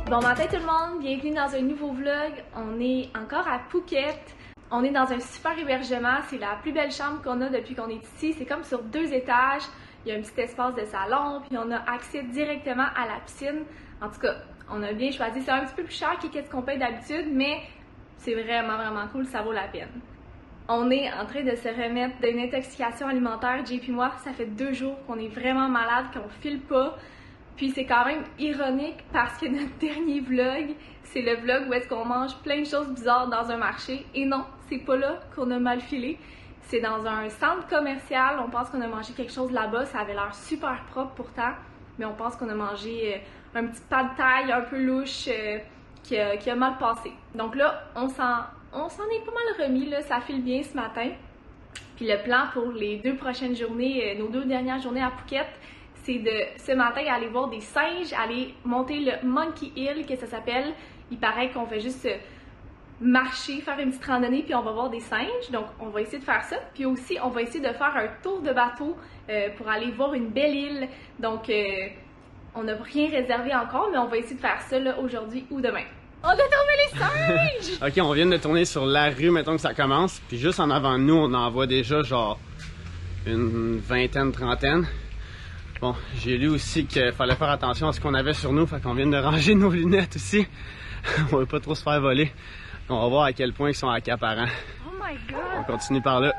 Bon matin tout le monde, bienvenue dans un nouveau vlog. On est encore à Phuket. On est dans un super hébergement, c'est la plus belle chambre qu'on a depuis qu'on est ici. C'est comme sur 2 étages, il y a un petit espace de salon, puis on a accès directement à la piscine. En tout cas, on a bien choisi. C'est un petit peu plus cher que ce qu'on paye d'habitude, mais c'est vraiment cool, ça vaut la peine. On est en train de se remettre d'une intoxication alimentaire, Jay et moi. Ça fait 2 jours qu'on est vraiment malade, qu'on file pas. Puis c'est quand même ironique parce que notre dernier vlog, c'est le vlog où est-ce qu'on mange plein de choses bizarres dans un marché. Et non, c'est pas là qu'on a mal filé. C'est dans un centre commercial. On pense qu'on a mangé quelque chose là-bas. Ça avait l'air super propre pourtant. Mais on pense qu'on a mangé un petit pas de taille un peu louche qui a mal passé. Donc là, on s'en est pas mal remis. Là. Ça file bien ce matin. Puis le plan pour les 2 prochaines journées, nos 2 dernières journées à Phuket, c'est de ce matin aller voir des singes, aller monter le Monkey Hill, que ça s'appelle. Il paraît qu'on fait juste marcher, faire une petite randonnée, puis on va voir des singes. Donc, on va essayer de faire ça. Puis aussi, on va essayer de faire un tour de bateau pour aller voir une belle île. Donc, on n'a rien réservé encore, mais on va essayer de faire ça aujourd'hui ou demain. On a trouvé les singes! Ok, on vient de tourner sur la rue, mettons que ça commence. Puis juste en avant de nous, on en voit déjà genre une vingtaine, trentaine. Bon, j'ai lu aussi qu'il fallait faire attention à ce qu'on avait sur nous, fait qu'on vient de ranger nos lunettes aussi. On veut pas trop se faire voler. On va voir à quel point ils sont accaparants. Oh my god! On continue par là.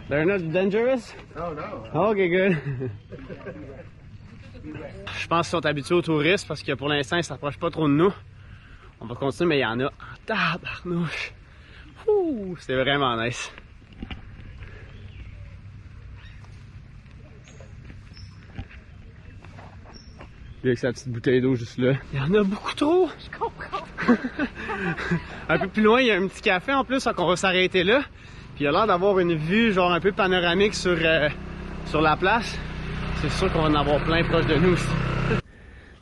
They're not dangerous? Oh no. Oh, okay, good. Je pense qu'ils sont habitués aux touristes parce que pour l'instant, ils s'approchent pas trop de nous. On va continuer, mais il y en a en tabarnouche. Ouh, c'était vraiment nice. Lui avec sa petite bouteille d'eau juste là. Il y en a beaucoup trop! Je comprends! Un peu plus loin, il y a un petit café en plus, donc on va s'arrêter là. Puis il a l'air d'avoir une vue genre un peu panoramique sur la place. C'est sûr qu'on va en avoir plein proche de nous aussi.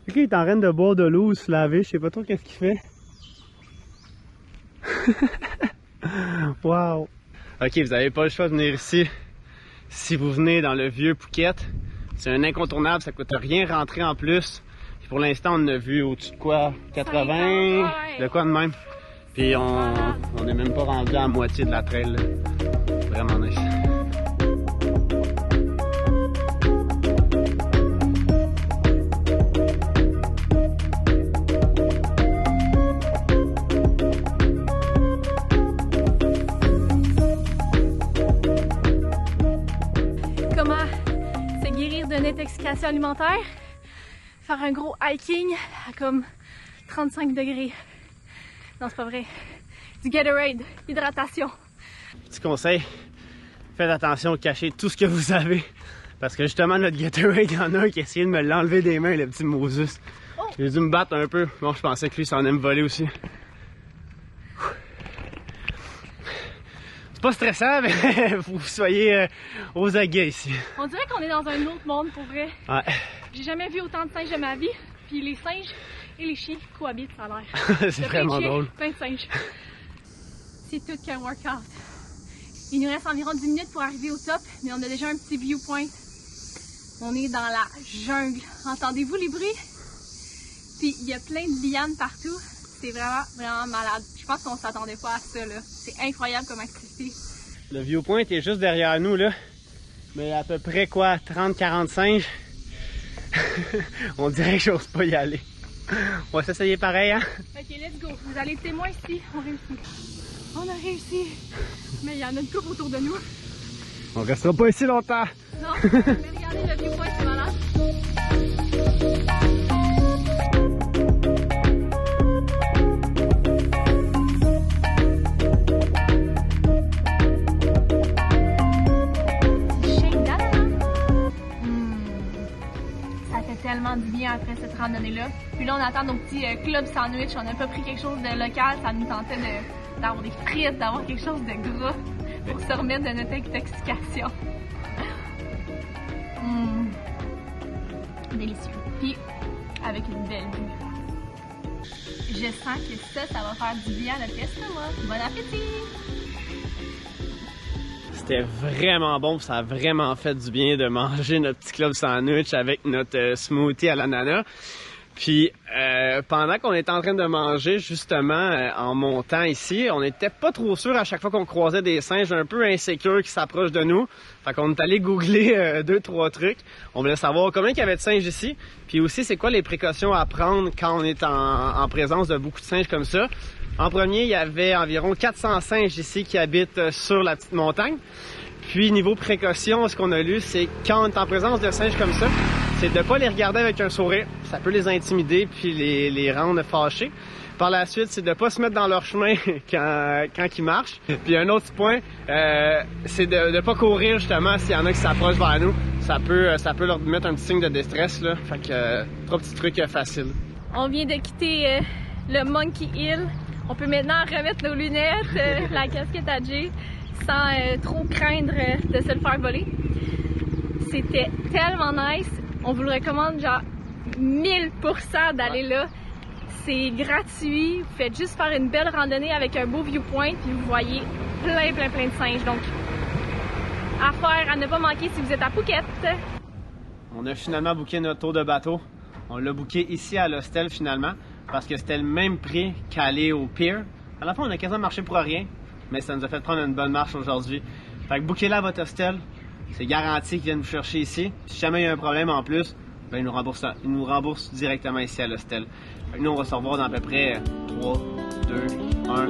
Ok, il est en train de boire de l'eau ou se laver, je sais pas trop qu'est-ce qu'il fait. Wow! Ok, vous n'avez pas le choix de venir ici. Si vous venez dans le vieux Phuket, c'est un incontournable, ça coûte rien rentrer en plus. Puis pour l'instant, on a vu au-dessus de quoi? 80? 50, ouais. De quoi de même? Puis on n'est même pas rendu à la moitié de la trail. Là. Vraiment nice. D'une intoxication alimentaire, faire un gros hiking à comme 35 degrés. Non, c'est pas vrai. Du Gatorade, hydratation. Petit conseil, faites attention à cacher tout ce que vous avez. Parce que justement, notre Gatorade, il y en a un qui a essayé de me l'enlever des mains, le petit Moses. Oh. J'ai dû me battre un peu. Bon, je pensais que lui, ça en allait me voler aussi. C'est pas stressant, mais faut que vous soyez aux aguets ici. On dirait qu'on est dans un autre monde pour vrai. Ouais. J'ai jamais vu autant de singes de ma vie. Puis les singes et les chiens qui cohabitent, ça a l'air. C'est vraiment drôle. Plein de singes. C'est tout qu'un workout. Il nous reste environ 10 minutes pour arriver au top, mais on a déjà un petit viewpoint. On est dans la jungle. Entendez-vous les bruits? Puis il y a plein de lianes partout. C'est vraiment malade. Je pense qu'on s'attendait pas à ça, là. C'est incroyable comme activité. Le viewpoint est juste derrière nous, là. Mais à peu près, quoi, 30-40 singes. On dirait que j'ose pas y aller. On va s'essayer pareil, hein? Ok, let's go. Vous allez être témoins ici. On réussit. On a réussi. Mais il y en a une couple autour de nous. On restera pas ici longtemps. Non, mais regardez le viewpoint, c'est malade. Ça fait tellement du bien après cette randonnée-là. Puis là, on attend nos petits club sandwich. On n'a pas pris quelque chose de local, ça nous tentait d'avoir des frites, d'avoir quelque chose de gras pour se remettre de notre intoxication. Délicieux. Puis, avec une belle vue. Je sens que ça va faire du bien à notre estomac. Bon appétit! C'était vraiment bon, ça a vraiment fait du bien de manger notre petit club sandwich avec notre smoothie à l'ananas. Puis pendant qu'on était en train de manger, justement, en montant ici, on n'était pas trop sûr à chaque fois qu'on croisait des singes un peu insécures qui s'approchent de nous. Fait qu'on est allé googler 2-3 trucs. On voulait savoir combien il y avait de singes ici, puis aussi c'est quoi les précautions à prendre quand on est en présence de beaucoup de singes comme ça. En premier, il y avait environ 400 singes ici qui habitent sur la petite montagne. Puis niveau précaution, ce qu'on a lu, c'est quand on est en présence de singes comme ça, c'est de ne pas les regarder avec un sourire. Ça peut les intimider puis les rendre fâchés. Par la suite, c'est de ne pas se mettre dans leur chemin quand ils marchent. Puis un autre point, c'est de ne pas courir justement s'il y en a qui s'approchent vers nous. Ça peut leur mettre un petit signe de déstress, là. Fait que 3 petits trucs faciles. On vient de quitter le Monkey Hill. On peut maintenant remettre nos lunettes, la casquette à Jay, sans trop craindre de se le faire voler. C'était tellement nice. On vous le recommande genre 1000% d'aller là. C'est gratuit. Vous faites juste faire une belle randonnée avec un beau viewpoint puis vous voyez plein de singes. Donc, affaire à ne pas manquer si vous êtes à Phuket. On a finalement booké notre tour de bateau. On l'a booké ici à l'hostel finalement parce que c'était le même prix qu'aller au pier. À la fin, on a quasiment marché pour rien, mais ça nous a fait prendre une bonne marche aujourd'hui. Fait que bookez-la à votre hostel. C'est garanti qu'ils viennent vous chercher ici. Si jamais il y a un problème en plus, ben ils nous remboursent directement ici à l'hostel. Nous, on va se revoir dans à peu près 3, 2, 1.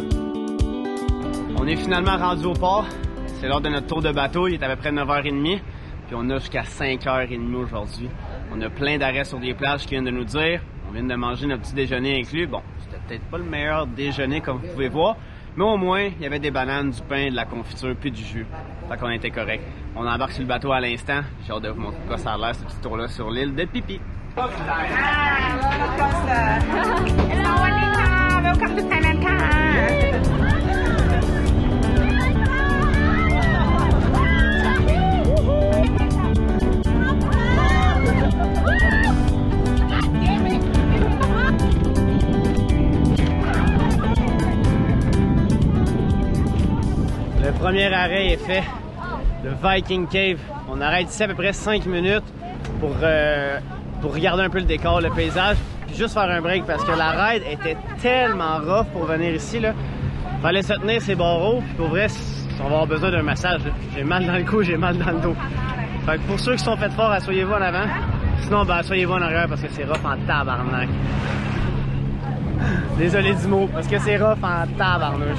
On est finalement rendu au port. C'est l'heure de notre tour de bateau. Il est à peu près 9h30. Puis on a jusqu'à 5h30 aujourd'hui. On a plein d'arrêts sur des plages qui viennent de nous dire. On vient de manger notre petit déjeuner inclus. Bon, c'était peut-être pas le meilleur déjeuner comme vous pouvez voir. Mais au moins, il y avait des bananes, du pain, de la confiture, puis du jus. Fait qu'on était correct. On embarque sur le bateau à l'instant. J'ai hâte de vous montrer quoi ça a l'air, ce petit tour-là sur l'île de Pipi. Welcome to Thailand. Le premier arrêt est fait. Le Viking Cave. On arrête ici à peu près 5 minutes pour regarder un peu le décor, le paysage, puis juste faire un break parce que la ride était tellement rough pour venir ici, là. Fallait se tenir ses barreaux, puis pour vrai, on va avoir besoin d'un massage. J'ai mal dans le cou, j'ai mal dans le dos. Fait que pour ceux qui sont faits fort, asseyez-vous en avant. Sinon, ben, asseyez-vous en arrière parce que c'est rough en tabarnak. Désolé du mot, parce que c'est rough en tabarnouche.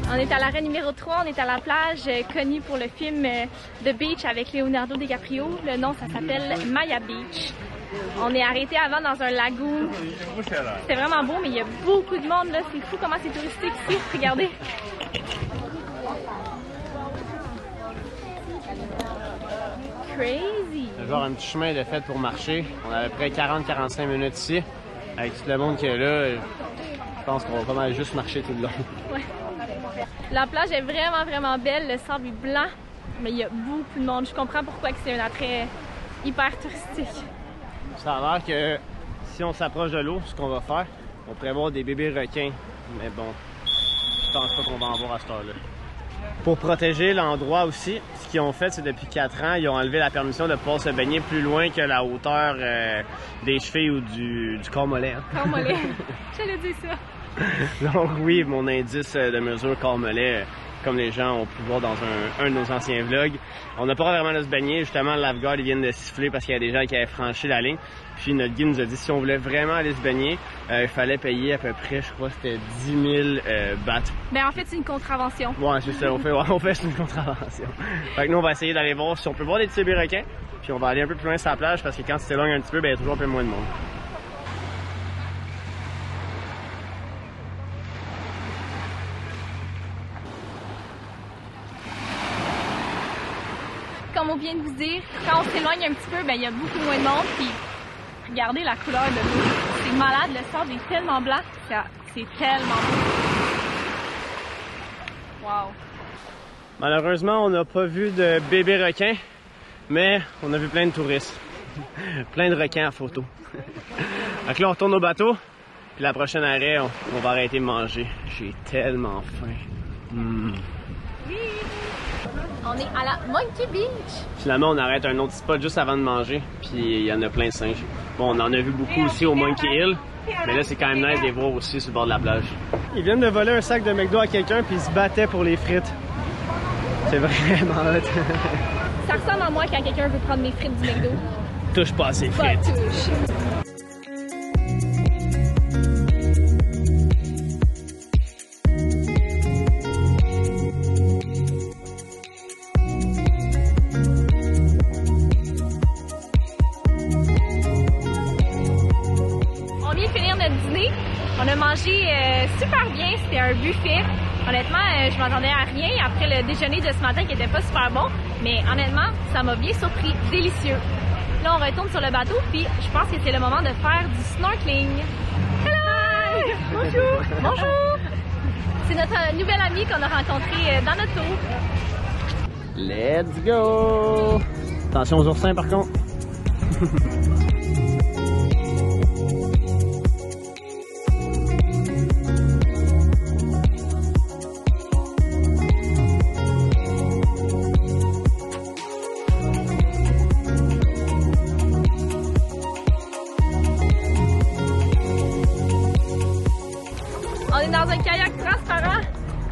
On est à l'arrêt numéro 3, on est à la plage connue pour le film The Beach avec Leonardo DiCaprio. Le nom, ça s'appelle Maya Beach. On est arrêté avant dans un lagoon. C'était vraiment beau, mais il y a beaucoup de monde là. C'est fou comment c'est touristique ici. Regardez. Crazy! C'est genre un petit chemin de fait pour marcher. On a à peu près 40-45 minutes ici. Avec tout le monde qui est là, je pense qu'on va pas mal juste marcher tout le long. Ouais. La plage est vraiment belle, le sable est blanc, mais il y a beaucoup de monde. Je comprends pourquoi c'est un attrait hyper touristique. Ça a l'air que si on s'approche de l'eau, ce qu'on va faire, on pourrait voir des bébés requins. Mais bon, je pense pas qu'on va en voir à cette heure-là. Pour protéger l'endroit aussi, ce qu'ils ont fait, c'est depuis 4 ans, ils ont enlevé la permission de pouvoir se baigner plus loin que la hauteur des chevilles ou du corps mollet. Hein? Corps mollet, j'allais dire ça. Donc oui, mon indice de mesure corps mollet, comme les gens ont pu voir dans un de nos anciens vlogs. On n'a pas vraiment de se baigner, justement le lifeguard ils viennent de siffler parce qu'il y a des gens qui avaient franchi la ligne. Puis notre guide nous a dit si on voulait vraiment aller se baigner, il fallait payer à peu près, je crois que c'était 10 000 bahts. Ben en fait c'est une contravention. Ouais c'est ça, on fait une contravention. Fait que nous on va essayer d'aller voir si on peut voir des petits bébés requins. Puis on va aller un peu plus loin sur la plage parce que quand tu t'éloignes un petit peu, ben il y a toujours un peu moins de monde. comme on vient de vous dire, quand on s'éloigne un petit peu, ben il y a beaucoup moins de monde. Puis regardez la couleur de l'eau. C'est malade, le sable est tellement blanc. C'est tellement beau. Wow. Malheureusement, on n'a pas vu de bébé requin, mais on a vu plein de touristes. Plein de requins à photo. Donc là, on retourne au bateau, puis la prochaine arrêt, on va arrêter de manger. J'ai tellement faim. Oui! On est à la Monkey Beach. Finalement, on arrête un autre spot juste avant de manger, puis il y en a plein de singes. Bon, on en a vu beaucoup aussi au Monkey Hill, mais là, c'est quand même nice de les voir aussi sur le bord de la plage. Ils viennent de voler un sac de McDo à quelqu'un, puis ils se battaient pour les frites. C'est vraiment hot. Ça ressemble à moi quand quelqu'un veut prendre mes frites du McDo. Touche pas à ces frites. Pas touche. On vient de finir notre dîner. On a mangé super bien. C'était un buffet. Honnêtement, je m'attendais à rien après le déjeuner de ce matin qui était pas super bon. Mais honnêtement, ça m'a bien surpris. Délicieux. Là, on retourne sur le bateau, puis je pense que c'est le moment de faire du snorkeling. Hello! Bonjour! Bonjour! C'est notre nouvelle amie qu'on a rencontrée dans notre tour. Let's go! Attention aux oursins par contre. On est dans un kayak transparent.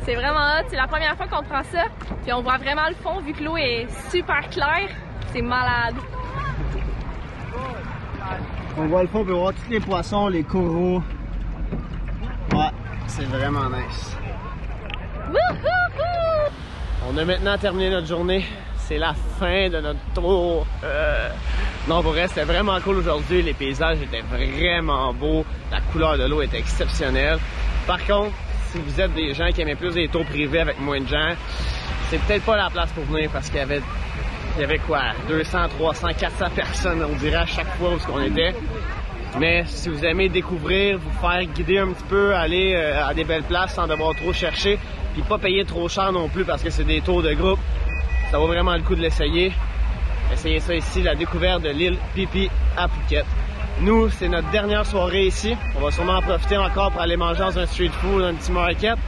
C'est vraiment hot. C'est la première fois qu'on prend ça. Puis on voit vraiment le fond vu que l'eau est super claire. C'est malade. On voit le fond, on peut voir tous les poissons, les coraux. Ouais, c'est vraiment nice. Wouhouhou! On a maintenant terminé notre journée. C'est la fin de notre tour. Non, pour vrai, c'était vraiment cool aujourd'hui. Les paysages étaient vraiment beaux. La couleur de l'eau était exceptionnelle. Par contre, si vous êtes des gens qui aimaient plus des tours privés avec moins de gens, c'est peut-être pas la place pour venir parce qu'il y avait quoi, 200, 300, 400 personnes, on dirait à chaque fois où on était. Mais si vous aimez découvrir, vous faire guider un petit peu, aller à des belles places sans devoir trop chercher, puis pas payer trop cher non plus parce que c'est des tours de groupe, ça vaut vraiment le coup de l'essayer. Essayez ça ici, la découverte de l'île Phi-Phi à Phuket. Nous, c'est notre dernière soirée ici. On va sûrement en profiter encore pour aller manger dans un street food, un petit market,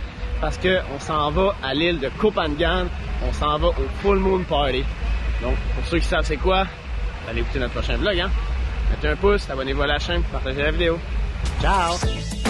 parce qu'on s'en va à l'île de Koh Phangan. On s'en va au Full Moon Party. Donc, pour ceux qui savent c'est quoi, allez écouter notre prochain vlog, hein. Mettez un pouce, abonnez-vous à la chaîne, partagez la vidéo. Ciao!